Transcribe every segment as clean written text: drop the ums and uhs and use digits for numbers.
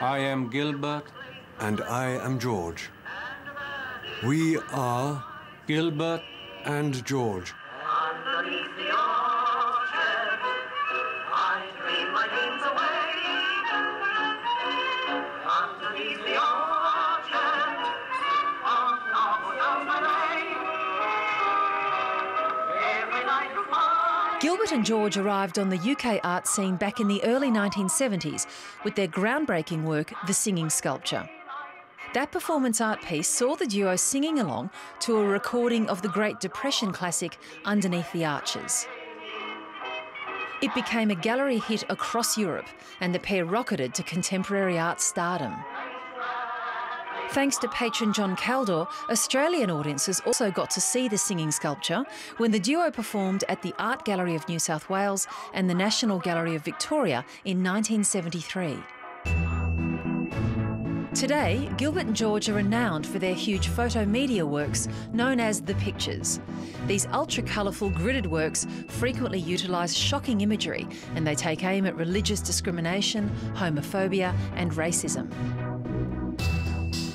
I am Gilbert. And I am George. We are Gilbert and George. Underneath the orchard, I dream my dreams away. Underneath the orchard, on down my lane. Every night of mine. Gilbert and George arrived on the UK art scene back in the early 1970s with their groundbreaking work, The Singing Sculpture. That performance art piece saw the duo singing along to a recording of the Great Depression classic Underneath the Arches. It became a gallery hit across Europe, and the pair rocketed to contemporary art stardom. Thanks to patron John Caldor, Australian audiences also got to see The Singing Sculpture when the duo performed at the Art Gallery of New South Wales and the National Gallery of Victoria in 1973. Today, Gilbert and George are renowned for their huge photo media works known as the pictures. These ultra-colourful gridded works frequently utilise shocking imagery, and they take aim at religious discrimination, homophobia and racism.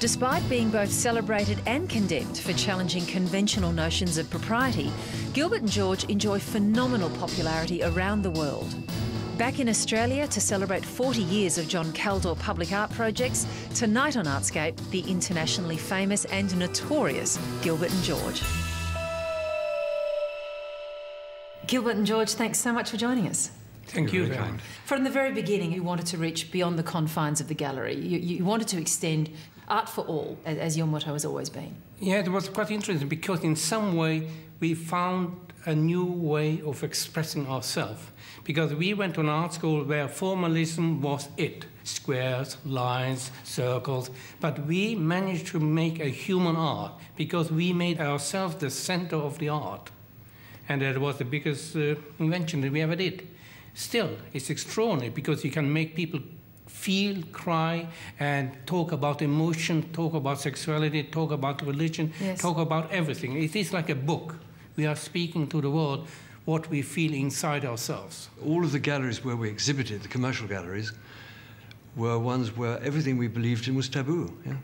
Despite being both celebrated and condemned for challenging conventional notions of propriety, Gilbert and George enjoy phenomenal popularity around the world. Back in Australia to celebrate 40 years of John Caldor public art projects, tonight on Artscape, the internationally famous and notorious Gilbert and George. Gilbert and George, thanks so much for joining us. Thank you. From the very beginning, you wanted to reach beyond the confines of the gallery. You wanted to extend art for all, as your motto has always been. Yeah, it was quite interesting because in some way we found a new way of expressing ourselves. Because we went to an art school where formalism was it. Squares, lines, circles. But we managed to make a human art because we made ourselves the center of the art. And that was the biggest invention that we ever did. Still, it's extraordinary because you can make people feel, cry, and talk about emotion, talk about sexuality, talk about religion, yes, talk about everything. It is like a book. We are speaking to the world what we feel inside ourselves. All of the galleries where we exhibited, the commercial galleries, were ones where everything we believed in was taboo. Yeah?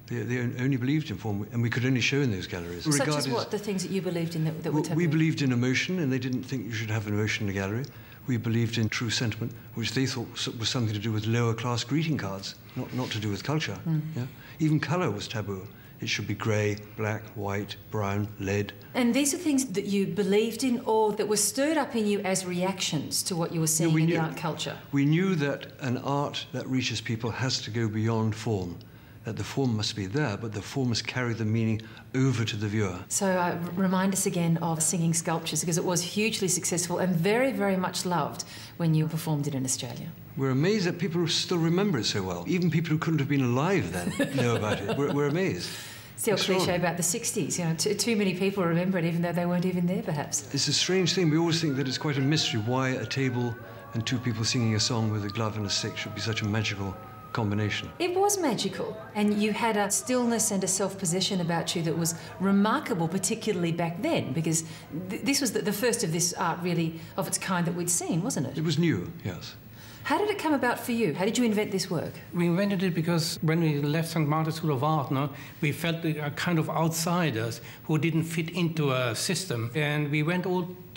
They only believed in form, and we could only show in those galleries. Such as what, the things that you believed in that were taboo? We believed in emotion, and they didn't think you should have an emotion in a gallery. We believed in true sentiment, which they thought was something to do with lower class greeting cards, not to do with culture. Yeah? Even colour was taboo. It should be grey, black, white, brown, lead. And these are things that you believed in or that were stirred up in you as reactions to what you were seeing in the art culture? We knew that an art that reaches people has to go beyond form, that the form must be there, but the form must carry the meaning over to the viewer. So remind us again of Singing Sculptures, because it was hugely successful and very, very much loved when you performed it in Australia. We're amazed that people still remember it so well. Even people who couldn't have been alive then know about it. We're amazed. It's the old cliche about the 60s, you know, too many people remember it even though they weren't even there perhaps. It's a strange thing. We always think that it's quite a mystery why a table and two people singing a song with a glove and a stick should be such a magical combination. It was magical, and you had a stillness and a self-possession about you that was remarkable, particularly back then, because this was the first of this art really of its kind that we'd seen, wasn't it? It was new, yes. How did it come about for you? How did you invent this work? We invented it because when we left St. Martin's School of Art, we felt a kind of outsiders who didn't fit into a system. And we went to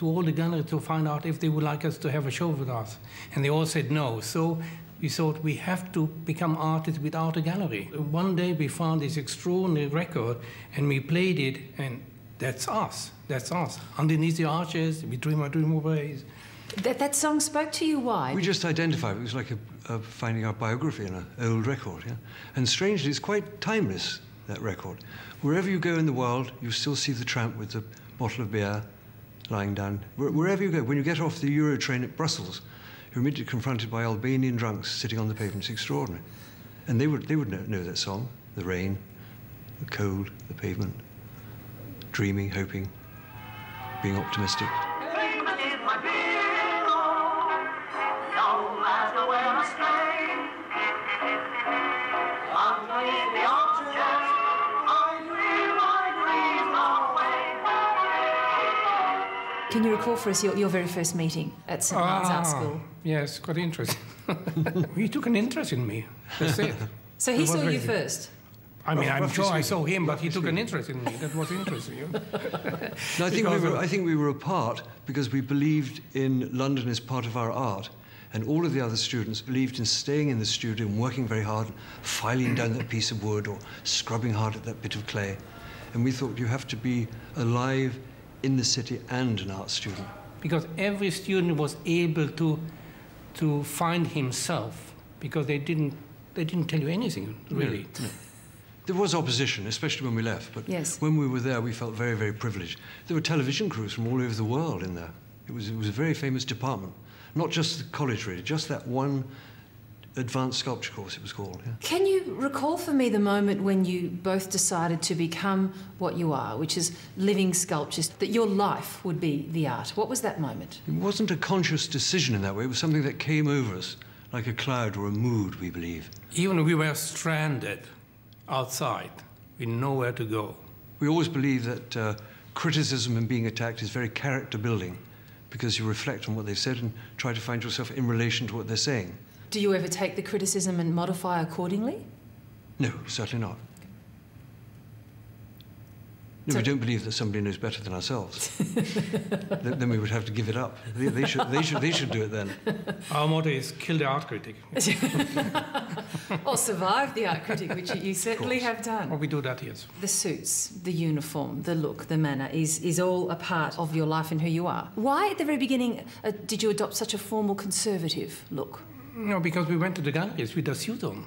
all the galleries to find out if they would like us to have a show with us. And they all said no. So we thought we have to become artists without a gallery. One day we found this extraordinary record and we played it, and that's us. That's us. Underneath the arches, we dream our dream away. That song spoke to you, why? We just identified it was like finding our biography in an old record, yeah? And strangely, it's quite timeless, that record. Wherever you go in the world, you still see the tramp with the bottle of beer lying down. Wherever you go, when you get off the Euro train at Brussels, you're immediately confronted by Albanian drunks sitting on the pavement. It's extraordinary. And they would know that song, the rain, the cold, the pavement, dreaming, hoping, being optimistic. Can you recall for us your very first meeting at St. Martin's Art School? Yes, quite interesting. He took an interest in me. That's it. So he It was saw very you good. first? I mean, I'm Roughly sure I speaking. saw him, but he took an interest in me. That was interesting. No, Because I think we were apart because we believed in London as part of our art. And all of the other students believed in staying in the studio and working very hard, filing down that piece of wood or scrubbing hard at that bit of clay. And we thought you have to be alive in the city and an art student. Because every student was able to find himself, because they didn't tell you anything, really. No. There was opposition, especially when we left, but Yes. when we were there, we felt very, very privileged. There were television crews from all over the world in there. It was a very famous department. Not just the college, really, just that one advanced sculpture course, it was called. Yeah. Can you recall for me the moment when you both decided to become what you are, which is living sculptures, that your life would be the art? What was that moment? It wasn't a conscious decision in that way. It was something that came over us, like a cloud or a mood, we believe. Even we were stranded outside, with nowhere to go. We always believe that criticism and being attacked is very character building, because you reflect on what they've said and try to find yourself in relation to what they're saying. Do you ever take the criticism and modify accordingly? No, certainly not. No, So- we don't believe that somebody knows better than ourselves. Then we would have to give it up. They should do it then. Our motto is kill the art critic. Or survive the art critic, which you certainly have Well, done. we do that, yes. The suits, the uniform, the look, the manner is all a part of your life and who you are. Why at the very beginning did you adopt such a formal conservative look? No, because we went to the galleries with a suit on.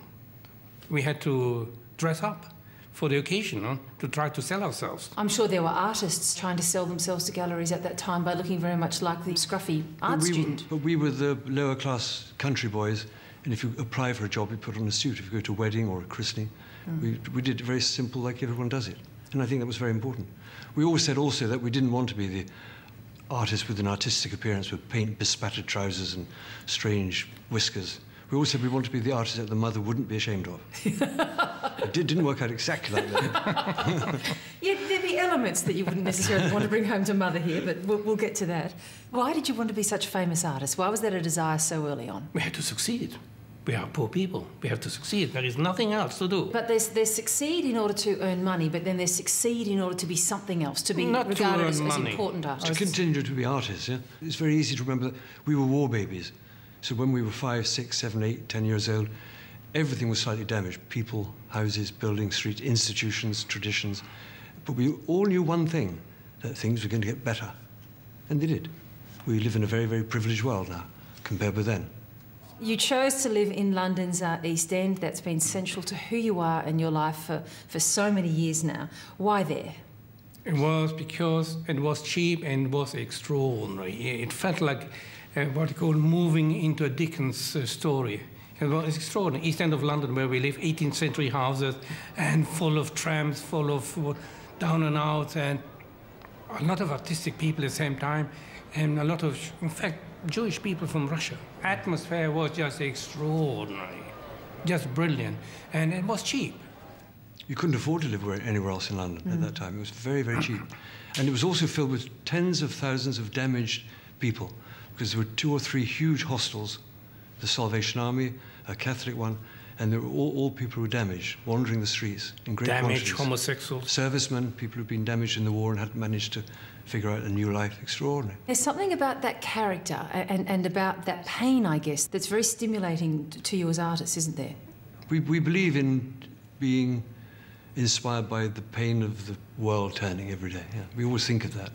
We had to dress up for the occasion, no? To try to sell ourselves. I'm sure there were artists trying to sell themselves to galleries at that time by looking very much like the scruffy art student. But we were the lower class country boys, and if you apply for a job, you put on a suit. If you go to a wedding or a christening, we did it very simple, like everyone does it. And I think that was very important. We always said also that we didn't want to be the artist with an artistic appearance with paint bespattered trousers and strange whiskers. We always said we wanted to be the artist that the mother wouldn't be ashamed of. It didn't work out exactly like that. Yeah, there'd be elements that you wouldn't necessarily want to bring home to mother here, but we'll get to that. Why did you want to be such famous artists? Why was that a desire so early on? We had to succeed. We are poor people. We have to succeed. There is nothing else to do. But there's succeed in order to earn money, but then there's succeed in order to be something else, to be Not to regarded earn as money. important To artists. continue to be artists, yeah? It's very easy to remember that we were war babies. So when we were 5, 6, 7, 8, 10 years old, everything was slightly damaged. People, houses, buildings, streets, institutions, traditions. But we all knew one thing, that things were going to get better. And they did. We live in a very, very privileged world now, compared with then. You chose to live in London's East End. That's been central to who you are and your life for so many years now. Why there? It was because it was cheap and it was extraordinary. It felt like what you call moving into a Dickens story. It was extraordinary. East End of London, where we live, 18th century houses, and full of tramps, full of down and out, and a lot of artistic people at the same time, and a lot of, in fact, Jewish people from Russia. Atmosphere was just extraordinary, just brilliant, and it was cheap. You couldn't afford to live anywhere else in London at that time. It was very, very cheap. And it was also filled with tens of thousands of damaged people, because there were 2 or 3 huge hostels, the Salvation Army, a Catholic one, and they were all people who were damaged, wandering the streets in great Damaged quantities. homosexuals. Servicemen, people who'd been damaged in the war and hadn't managed to figure out a new life. Extraordinary. There's something about that character and about that pain, I guess, that's very stimulating to you as artists, isn't there? We believe in being inspired by the pain of the world turning every day. Yeah. We always think of that.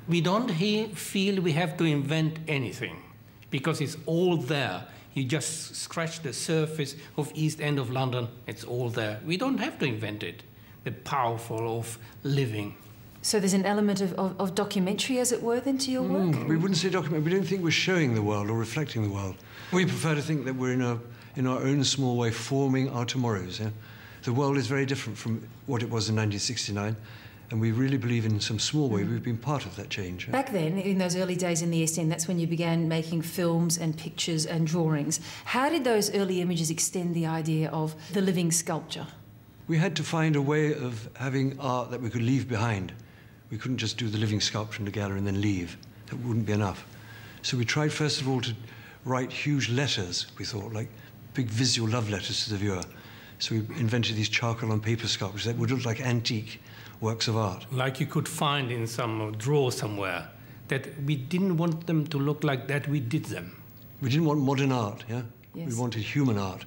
We don't feel we have to invent anything, because it's all there. You just scratch the surface of East End of London, it's all there. We don't have to invent it. The powerful of living. So there's an element of documentary, as it were, then, to your work? We wouldn't say documentary. We don't think we're showing the world or reflecting the world. We prefer to think that we're in our own small way forming our tomorrows. Yeah? The world is very different from what it was in 1969, and we really believe in some small way we've been part of that change. Yeah? Back then, in those early days in the East End, that's when you began making films and pictures and drawings. How did those early images extend the idea of the living sculpture? We had to find a way of having art that we could leave behind. We couldn't just do the living sculpture in the gallery and then leave. That wouldn't be enough. So we tried, first of all, to write huge letters, we thought, like big visual love letters to the viewer. So we invented these charcoal on paper sculptures that would look like antique works of art. Like you could find in some drawer somewhere, that we didn't want them to look like that, we did them. We didn't want modern art, yeah? Yes. We wanted human art.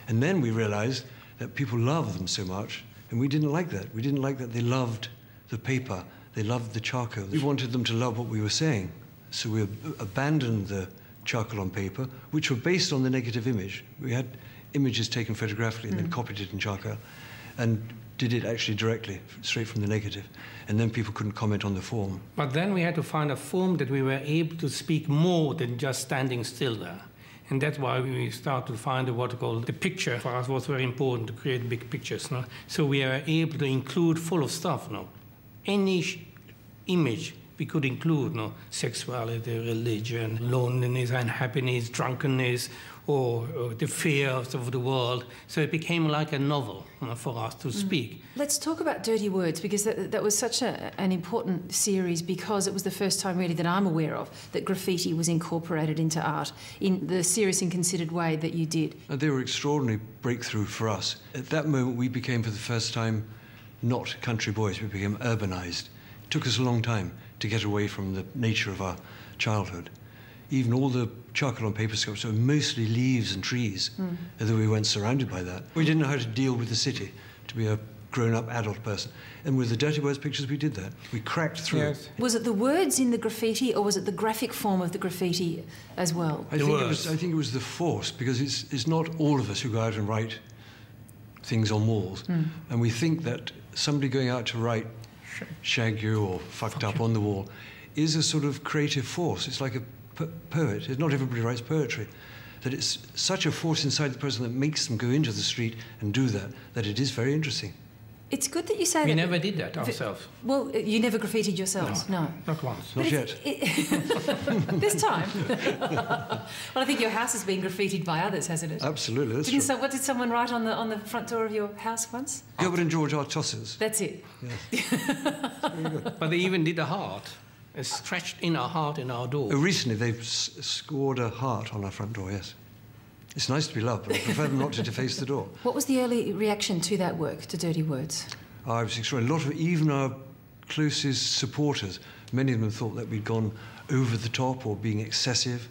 And then we realized that people love them so much, and we didn't like that. We didn't like that they loved the paper, they loved the charcoal. We wanted them to love what we were saying. So we abandoned the charcoal on paper, which were based on the negative image. We had images taken photographically and then copied it in charcoal, and did it actually directly, straight from the negative. And then people couldn't comment on the form. But then we had to find a form that we were able to speak more than just standing still there. And that's why we started to find what we call the picture. For us, it was very important to create big pictures. No? So we are able to include full of stuff. No? Any image we could include, no? Sexuality, religion, loneliness, unhappiness, drunkenness, or the fears of the world. So it became like a novel for us to speak. Let's talk about Dirty Words, because that was such an important series, because it was the first time really that I'm aware of that graffiti was incorporated into art in the serious and considered way that you did. They were extraordinary breakthrough for us. At that moment, we became, for the first time, not country boys, we became urbanized. It took us a long time to get away from the nature of our childhood. Even all the charcoal on paper sculptures were mostly leaves and trees, although we weren't surrounded by that. We didn't know how to deal with the city, to be a grown-up adult person. And with the Dirty Words pictures, we did that. We cracked through. Yes. Was it the words in the graffiti, or was it the graphic form of the graffiti as well? I think it was the force, because it's not all of us who go out and write things on walls. And we think that somebody going out to write shag you or fucked up on the wall is a sort of creative force. It's like a poet. Not everybody writes poetry. That it's such a force inside the person that makes them go into the street and do that, that it is very interesting. It's good that you say that. We never did that ourselves. Well, you never graffitied yourselves? No. Not once. Not yet. This time? Well, I think your house has been graffitied by others, hasn't it? Absolutely, that's true. What did someone write on the front door of your house once? Gilbert and George are tossers. That's it. But they even did a heart, a stretched inner heart in our door. Recently, they've scored a heart on our front door, yes. It's nice to be loved, but I prefer them not to deface the door. What was the early reaction to that work, to Dirty Words? I was extraordinary. A lot of, even our closest supporters, many of them thought that we'd gone over the top or being excessive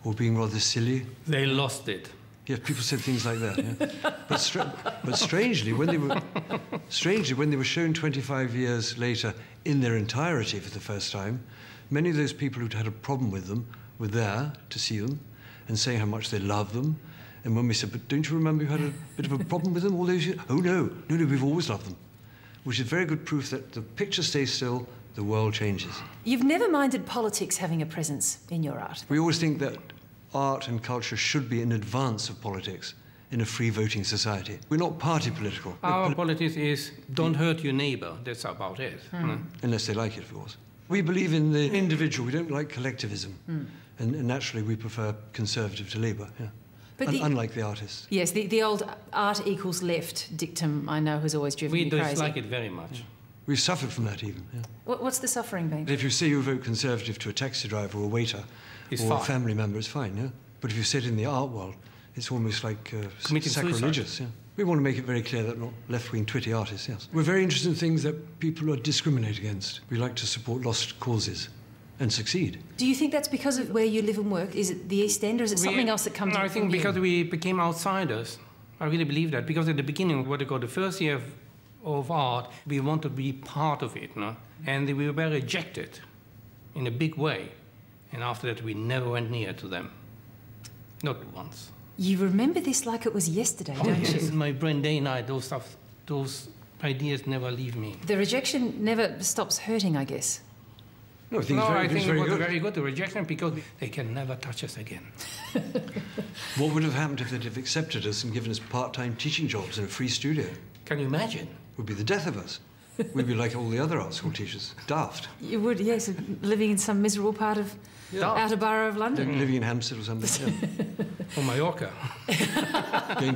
or being rather silly. They lost it. Yeah, people said things like that. Yeah. But strangely, when they were shown 25 years later in their entirety for the first time, many of those people who'd had a problem with them were there to see them and saying how much they loved them. And when we said, but don't you remember you had a bit of a problem with them all those years? Oh, no, we've always loved them. Which is very good proof that the picture stays still, the world changes. You've never minded politics having a presence in your art. We always think that art and culture should be in advance of politics in a free voting society. We're not party political. Our politics is don't hurt your neighbour. That's about it. Unless they like it, of course. We believe in the individual. We don't like collectivism. And naturally, we prefer conservative to Labour, yeah. But unlike the artists. Yes, the old art equals left dictum, I know, has always driven me crazy. We dislike it very much. We've suffered from that even, yeah. What's the suffering been? If you say you vote Conservative to a taxi driver or a waiter or a family member, it's fine, yeah? But if you say it in the art world, it's almost like sacrilegious, yeah? We want to make it very clear that not left-wing twitty artists, yes. We're very interested in things that people are discriminate against. We like to support lost causes and succeed. Do you think that's because of where you live and work? Is it the East End, or is it something else that comes No, from I think because we became outsiders. I really believe that. Because at the beginning, what they call the first year of art, we wanted to be part of it, no? And we were rejected in a big way. And after that, we never went near to them. Not once. You remember this like it was yesterday, don't This you? is my brain day and night. Those ideas never leave me. The rejection never stops hurting, I guess. No, I think it was very good, the rejection, because they can never touch us again. What would have happened if they'd have accepted us and given us part-time teaching jobs in a free studio? Can you imagine? It would be the death of us. We'd be like all the other art school teachers, daft. You would, yes, living in some miserable part of outer borough of London. Living in Hampstead or something, yeah. Or Mallorca.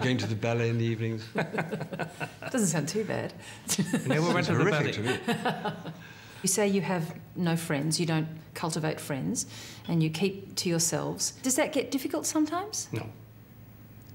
going to the ballet in the evenings. Doesn't sound too bad. Never went to the Horrific ballet. to me. You say you have no friends, you don't cultivate friends, and you keep to yourselves. Does that get difficult sometimes? No.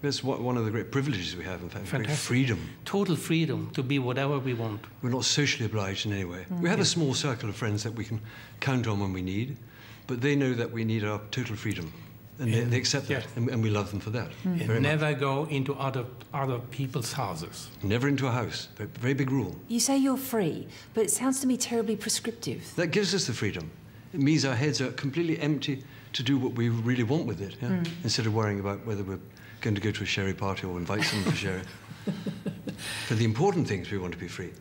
That's one of the great privileges we have, in fact, great freedom. Total freedom to be whatever we want. We're not socially obliged in any way. We have a small circle of friends that we can count on when we need, but they know that we need our total freedom. And they accept that, and we love them for that. And never go into other people's houses. Never into a house. Very big rule. You say you're free, but it sounds to me terribly prescriptive. That gives us the freedom. It means our heads are completely empty to do what we really want with it, instead of worrying about whether we're going to go to a sherry party or invite someone for sherry. For the important things, we want to be free.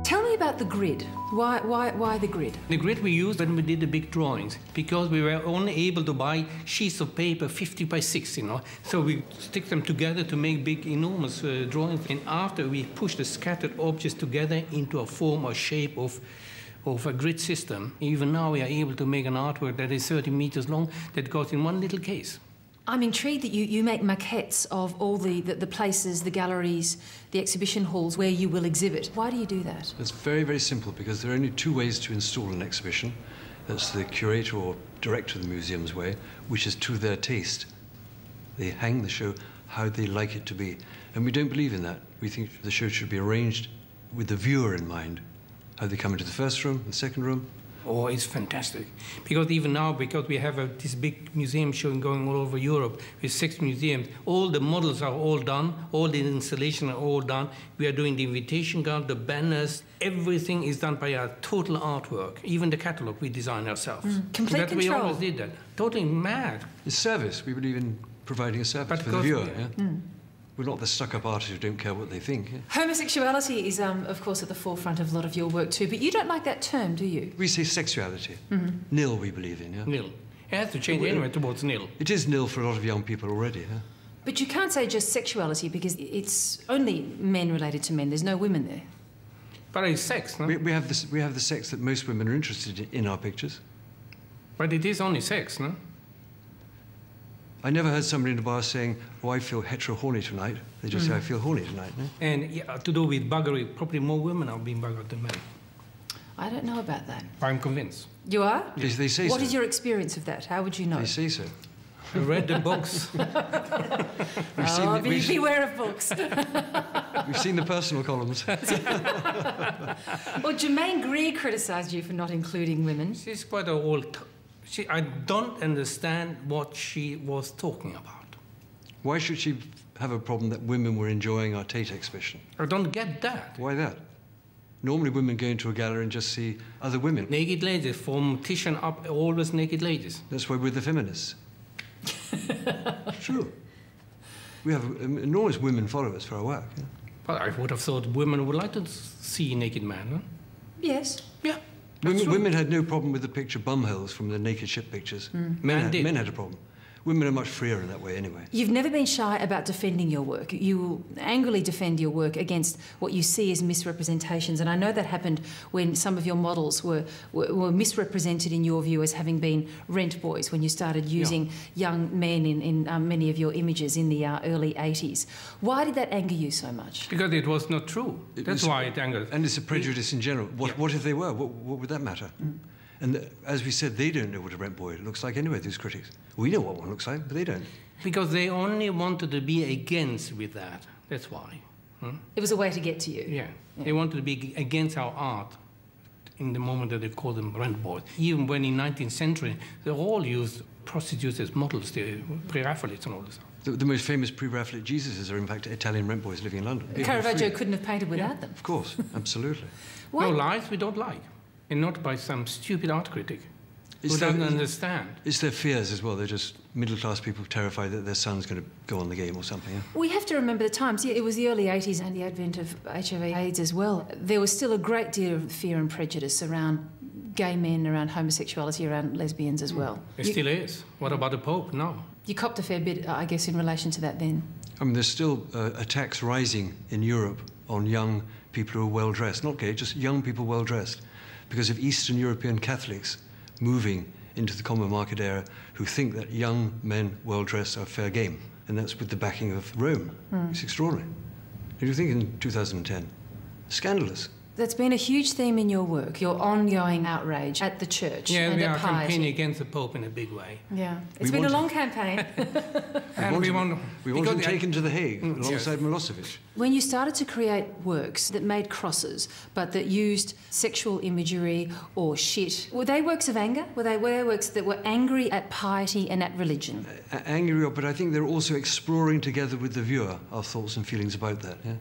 Tell me about the grid. Why the grid? The grid we used when we did the big drawings, because we were only able to buy sheets of paper 50 by 60, you know. So we stick them together to make big, enormous drawings. And after we push the scattered objects together into a form or shape of a grid system, even now we are able to make an artwork that is 30 meters long that goes in one little case. I'm intrigued that you make maquettes of all the places, the galleries, the exhibition halls where you will exhibit. Why do you do that? It's very, very simple, because there are only two ways to install an exhibition. That's the curator or director of the museum's way, which is to their taste. They hang the show how they like it to be. And we don't believe in that. We think the show should be arranged with the viewer in mind. How they come into the first room, the second room. Oh, it's fantastic. Because even now, because we have this big museum show going all over Europe with 6 museums, all the models are all done, all the installations are all done. We are doing the invitation card, the banners, everything is done by our total artwork. Even the catalogue we design ourselves. Complete that control. We always did that. Totally mad. It's service. We believe in providing a service for the viewer. We're not the stuck-up artists who don't care what they think. Homosexuality is, of course, at the forefront of a lot of your work too, but you don't like that term, do you? We say sexuality. Nil, we believe in, Nil. It has to change anyway towards nil. It is nil for a lot of young people already, But you can't say just sexuality, because it's only men related to men. There's no women there. But it's sex, no? We have the sex that most women are interested in our pictures. But it is only sex, no? I never heard somebody in the bar saying, oh, I feel hetero-horny tonight. They just say, I feel horny tonight. No? And to do with buggery, probably more women are being buggered than men. I don't know about that. I'm convinced. You are? Yes, they say so. What is your experience of that? How would you know? They say so. I read the books. Beware of books. We've seen the personal columns. Well, Germaine Greer criticised you for not including women. She's quite an old... I don't understand what she was talking about. Why should she have a problem that women were enjoying our Tate exhibition? I don't get that. Why that? Normally women go into a gallery and just see other women. Naked ladies, from Titian up, always naked ladies. That's why we're the feminists. True. We have enormous women followers for our work. But I would have thought women would like to see naked men, no? Yes. Yeah. Women had no problem with the picture bumholes from the naked ship pictures. Men had a problem. Women are much freer in that way anyway. You've never been shy about defending your work. You will angrily defend your work against what you see as misrepresentations. And I know that happened when some of your models were misrepresented in your view as having been rent boys, when you started using young men in many of your images in the early 80s. Why did that anger you so much? Because it was not true. That's why it angered. And it's a prejudice in general. What if they were? What would that matter? And as we said, they don't know what a rent boy looks like anyway, these critics. We know what one looks like, but they don't. Because they only wanted to be against with that. That's why. It was a way to get to you. Yeah. They wanted to be against our art in the moment that they called them rent boys. Even when in 19th century, they all used prostitutes as models, the pre-Raphaelites and all this. The most famous pre-Raphaelite Jesuses are, in fact, Italian rent boys living in London. Caravaggio couldn't have painted without them. Of course, absolutely. No lies we don't like. And not by some stupid art critic who doesn't understand. It's their fears as well. They're just middle-class people terrified that their son's going to go on the game or something. We have to remember the times. Yeah, it was the early 80s and the advent of HIV/AIDS as well. There was still a great deal of fear and prejudice around gay men, around homosexuality, around lesbians as well. It still is. What about the Pope? No. You copped a fair bit, I guess, in relation to that then. I mean, there's still attacks rising in Europe on young people who are well-dressed. Not gay, just young people well-dressed. Because of Eastern European Catholics moving into the common market area who think that young men well-dressed are fair game. And that's with the backing of Rome. It's extraordinary. What do you think in 2010? Scandalous. That's been a huge theme in your work, your ongoing outrage at the church and we at are piety. campaigning against the Pope in a big way. Yeah, it's been a long campaign. And we want him taken to The Hague alongside Milosevic. When you started to create works that made crosses, but that used sexual imagery or shit, were they works of anger? Were they works that were angry at piety and at religion? Angry, but I think they're also exploring together with the viewer our thoughts and feelings about that. Yeah?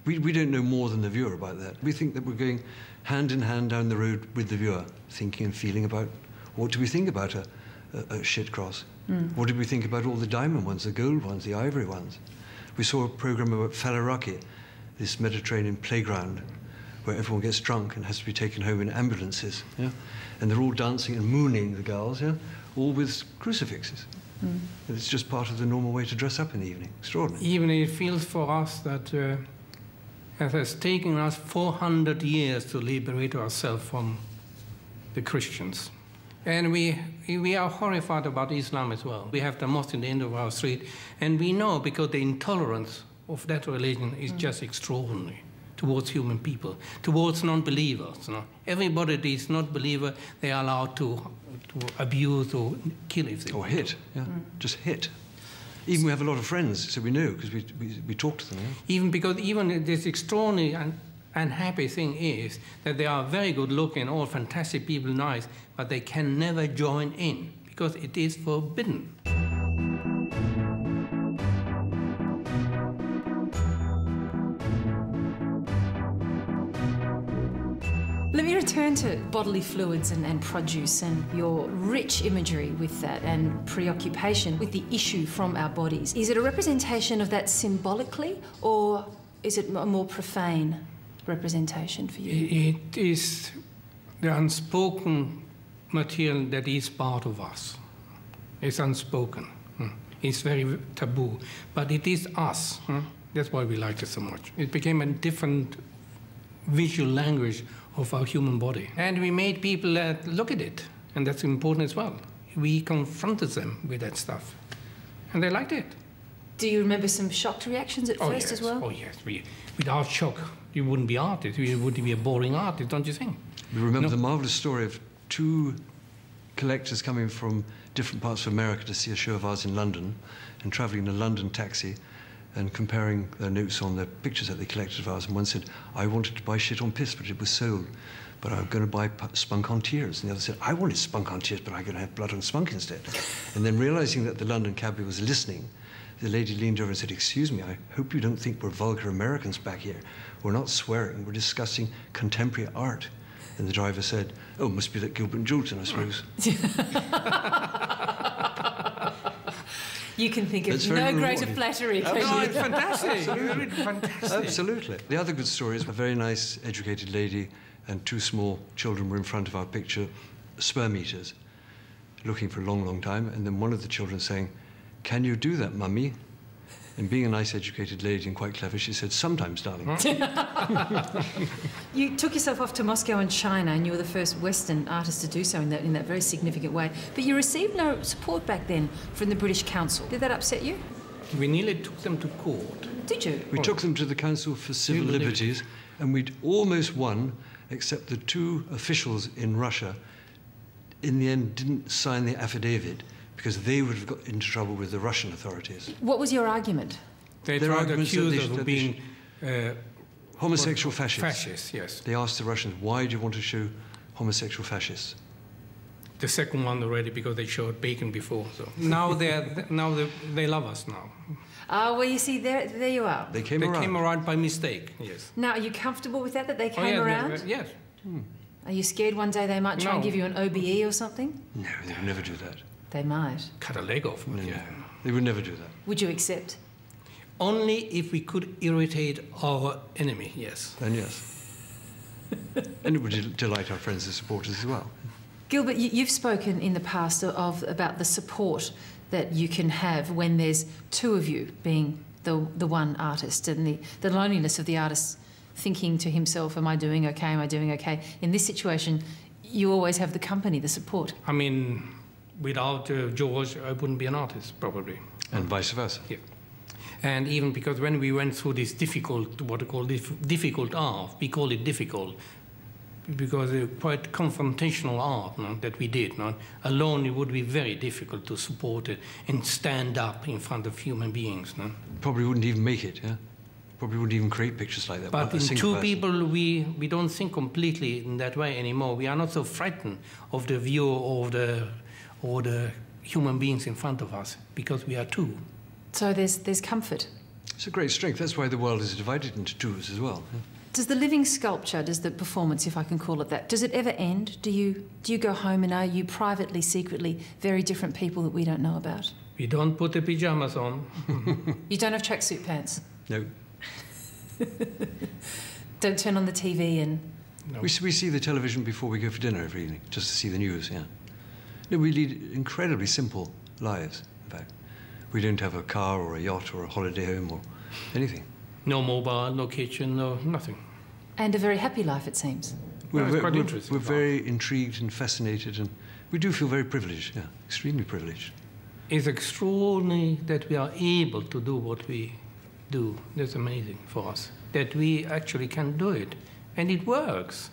We don't know more than the viewer about that. We think that we're going hand in hand down the road with the viewer, thinking and feeling about what do we think about a shit cross? What do we think about all the diamond ones, the gold ones, the ivory ones? We saw a program about Falaraki, this Mediterranean playground where everyone gets drunk and has to be taken home in ambulances. Yeah? And they're all dancing and mooning, the girls, yeah? All with crucifixes. And it's just part of the normal way to dress up in the evening. Extraordinary. Even it feels for us that it has taken us 400 years to liberate ourselves from the Christians. And we are horrified about Islam as well. We have the mosque in the end of our street, and we know because the intolerance of that religion is just extraordinary towards human people, towards non-believers. You know? Everybody that is not believer, they are allowed to abuse or kill if they or want hit, to. yeah, just hit. Even we have a lot of friends, so we know because we talk to them. Yeah? Even this extraordinary and unhappy thing is that they are very good-looking, all fantastic people, nice, but they can never join in because it is forbidden. Let me return to bodily fluids and produce and your rich imagery with that and preoccupation with the issue from our bodies. Is it a representation of that symbolically, or is it a more profane representation for you? It is the unspoken material that is part of us. It's unspoken. It's very taboo, but it is us. That's why we like it so much. It became a different visual language of our human body. And we made people look at it, and that's important as well. We confronted them with that stuff, and they liked it. Do you remember some shocked reactions at first as well? Oh, yes. Without shock, you wouldn't be artist. You wouldn't be a boring artist, don't you think? We remember the marvellous story of two collectors coming from different parts of America to see a show of ours in London and travelling in a London taxi and comparing their notes on the pictures that they collected of ours. And one said, I wanted to buy shit on piss, but it was sold. But I'm going to buy spunk on tears. And the other said, I wanted spunk on tears, but I'm going to have blood on spunk instead. And then realising that the London cabbie was listening, the lady leaned over and said, excuse me, I hope you don't think we're vulgar Americans back here. We're not swearing, we're discussing contemporary art. And the driver said, oh, it must be that Gilbert and Jolton, I suppose. You can think of no greater flattery. No, it's fantastic. Fantastic. Absolutely. The other good story is a very nice, educated lady and two small children were in front of our picture, sperm eaters, looking for a long, long time. And then one of the children saying, can you do that, mummy? And being a nice, educated lady and quite clever, she said, sometimes, darling. You took yourself off to Moscow and China, and you were the first Western artist to do so in that very significant way. But you received no support back then from the British Council. Did that upset you? We nearly took them to court. Did you? We took them to the Council for Civil Liberties, and we'd almost won, except the two officials in Russia, in the end, didn't sign the affidavit, because they would have got into trouble with the Russian authorities. What was your argument? They tried to accuse us of being homosexual fascists. Fascists, yes. They asked the Russians, why do you want to show homosexual fascists? The second one already, because they showed bacon before. So now they love us now. Oh, well, you see, there you are. They came around by mistake, yes. Now, are you comfortable with that they came around? Yes. Are you scared one day they might try and give you an OBE or something? No, they would never do that. They might. Cut a leg off. No, they would never do that. Would you accept? Only if we could irritate our enemy, yes. Then yes. And it would delight our friends and supporters as well. Gilbert, you've spoken in the past about the support that you can have when there's two of you being the one artist, and the loneliness of the artist thinking to himself, am I doing okay, am I doing okay? In this situation, you always have the company, the support. I mean, Without George, I wouldn't be an artist, probably. And vice versa. Yeah. And even because when we went through this difficult, what I call difficult art, we call it difficult, because it's quite confrontational art, no, that we did. No? Alone, it would be very difficult to support it and stand up in front of human beings. No? Probably wouldn't even make it, yeah? Probably wouldn't even create pictures like that. But in two people, we don't think completely in that way anymore. We are not so frightened of the view of the human beings in front of us, because we are two. So there's comfort. It's a great strength. That's why the world is divided into twos as well. Yeah? Does the living sculpture, does the performance, if I can call it that, does it ever end? Do you go home and are you privately, secretly, very different people that we don't know about? We don't put the pyjamas on. You don't have tracksuit pants? No. Don't turn on the TV and... No. We see the television before we go for dinner every evening, just to see the news, yeah. No, we lead incredibly simple lives, in fact. We don't have a car or a yacht or a holiday home or anything. No mobile, no kitchen, no nothing. And a very happy life, it seems. It's quite interesting. We're very intrigued and fascinated, and we do feel very privileged, yeah, extremely privileged. It's extraordinary that we are able to do what we do. That's amazing for us, that we actually can do it. And it works.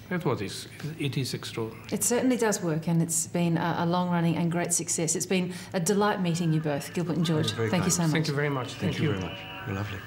That's what it is extraordinary. It certainly does work, and it's been a long-running and great success. It's been a delight meeting you both, Gilbert and George. Thank you so much. Thank you very much. Thank you very much. You're lovely.